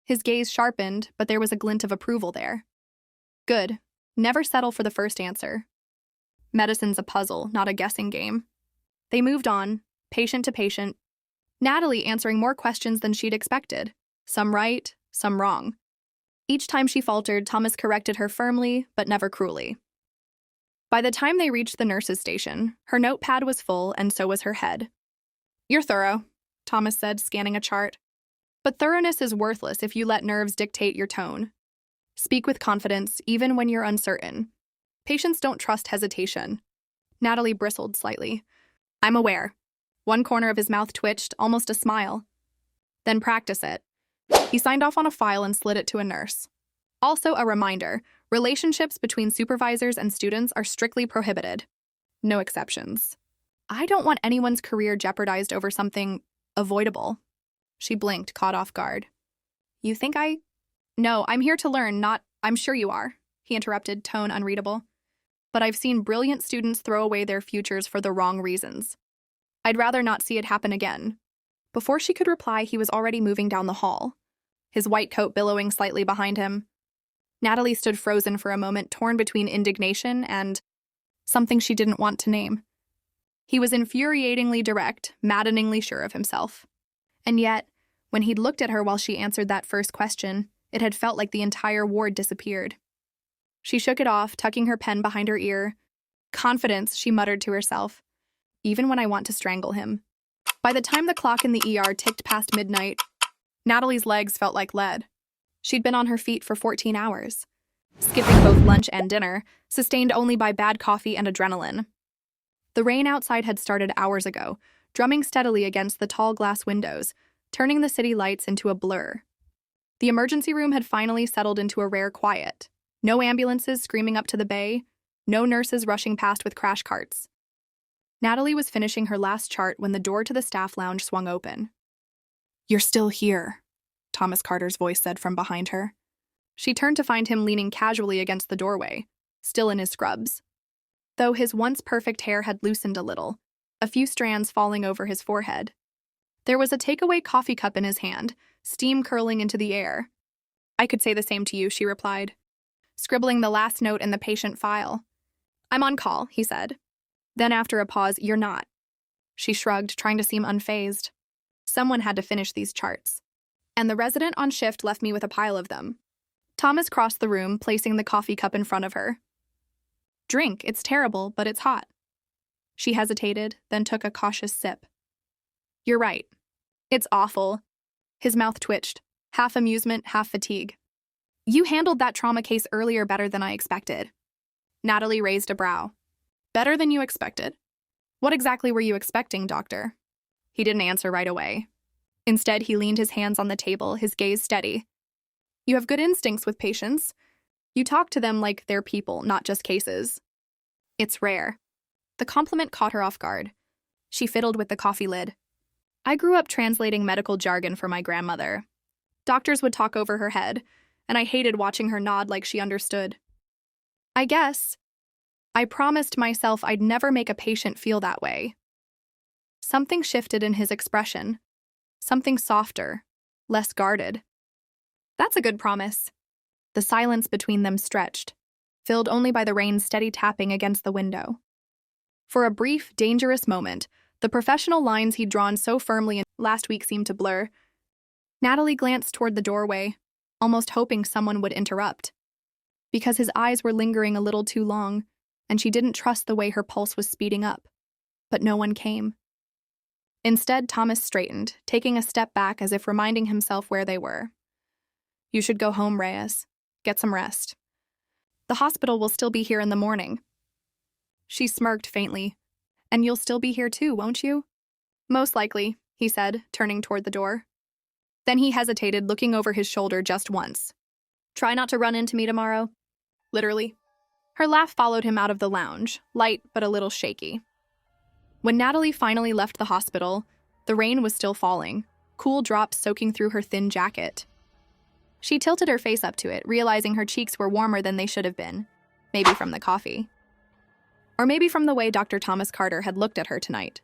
His gaze sharpened, but there was a glint of approval there. Good. Never settle for the first answer. Medicine's a puzzle, not a guessing game. They moved on, patient to patient, Natalie answering more questions than she'd expected. Some right, some wrong. Each time she faltered, Thomas corrected her firmly, but never cruelly. By the time they reached the nurse's station, her notepad was full and so was her head. "You're thorough," Thomas said, scanning a chart. "But thoroughness is worthless if you let nerves dictate your tone. Speak with confidence, even when you're uncertain. Patients don't trust hesitation." Natalie bristled slightly. "I'm aware." One corner of his mouth twitched, almost a smile. "Then practice it." He signed off on a file and slid it to a nurse. Also a reminder, relationships between supervisors and students are strictly prohibited. No exceptions. "I don't want anyone's career jeopardized over something avoidable." She blinked, caught off guard. "You think I—" "No, I'm here to learn, not— I'm sure you are," he interrupted, tone unreadable. "But I've seen brilliant students throw away their futures for the wrong reasons. I'd rather not see it happen again." Before she could reply, he was already moving down the hall, his white coat billowing slightly behind him. Natalie stood frozen for a moment, torn between indignation and something she didn't want to name. He was infuriatingly direct, maddeningly sure of himself. And yet, when he'd looked at her while she answered that first question, it had felt like the entire ward disappeared. She shook it off, tucking her pen behind her ear. "Confidence," she muttered to herself. "Even when I want to strangle him." By the time the clock in the ER ticked past midnight, Natalie's legs felt like lead. She'd been on her feet for 14 hours, skipping both lunch and dinner, sustained only by bad coffee and adrenaline. The rain outside had started hours ago, drumming steadily against the tall glass windows, turning the city lights into a blur. The emergency room had finally settled into a rare quiet. No ambulances screaming up to the bay, no nurses rushing past with crash carts. Natalie was finishing her last chart when the door to the staff lounge swung open. "You're still here," Thomas Carter's voice said from behind her. She turned to find him leaning casually against the doorway, still in his scrubs. Though his once perfect hair had loosened a little, a few strands falling over his forehead. There was a takeaway coffee cup in his hand, steam curling into the air. "I could say the same to you," she replied, scribbling the last note in the patient file. "I'm on call," he said. Then after a pause, "You're not." She shrugged, trying to seem unfazed. "Someone had to finish these charts. And the resident on shift left me with a pile of them." Thomas crossed the room, placing the coffee cup in front of her. "Drink, it's terrible, but it's hot." She hesitated, then took a cautious sip. "You're right. It's awful." His mouth twitched, half amusement, half fatigue. "You handled that trauma case earlier better than I expected." Natalie raised a brow. "Better than you expected? What exactly were you expecting, doctor?" He didn't answer right away. Instead, he leaned his hands on the table, his gaze steady. "You have good instincts with patients. You talk to them like they're people, not just cases." "It's rare." The compliment caught her off guard. She fiddled with the coffee lid. "I grew up translating medical jargon for my grandmother. Doctors would talk over her head, and I hated watching her nod like she understood. I guess I promised myself I'd never make a patient feel that way." Something shifted in his expression. Something softer, less guarded. "That's a good promise." The silence between them stretched, filled only by the rain's steady tapping against the window. For a brief, dangerous moment, the professional lines he'd drawn so firmly last week seemed to blur. Natalie glanced toward the doorway, almost hoping someone would interrupt. Because his eyes were lingering a little too long, and she didn't trust the way her pulse was speeding up. But no one came. Instead, Thomas straightened, taking a step back as if reminding himself where they were. "You should go home, Reyes. Get some rest. The hospital will still be here in the morning." She smirked faintly. "And you'll still be here too, won't you?" "Most likely," he said, turning toward the door. Then he hesitated, looking over his shoulder just once. "Try not to run into me tomorrow." Literally. Her laugh followed him out of the lounge, light but a little shaky. When Natalie finally left the hospital, the rain was still falling, cool drops soaking through her thin jacket. She tilted her face up to it, realizing her cheeks were warmer than they should have been, maybe from the coffee. Or maybe from the way Dr. Thomas Carter had looked at her tonight.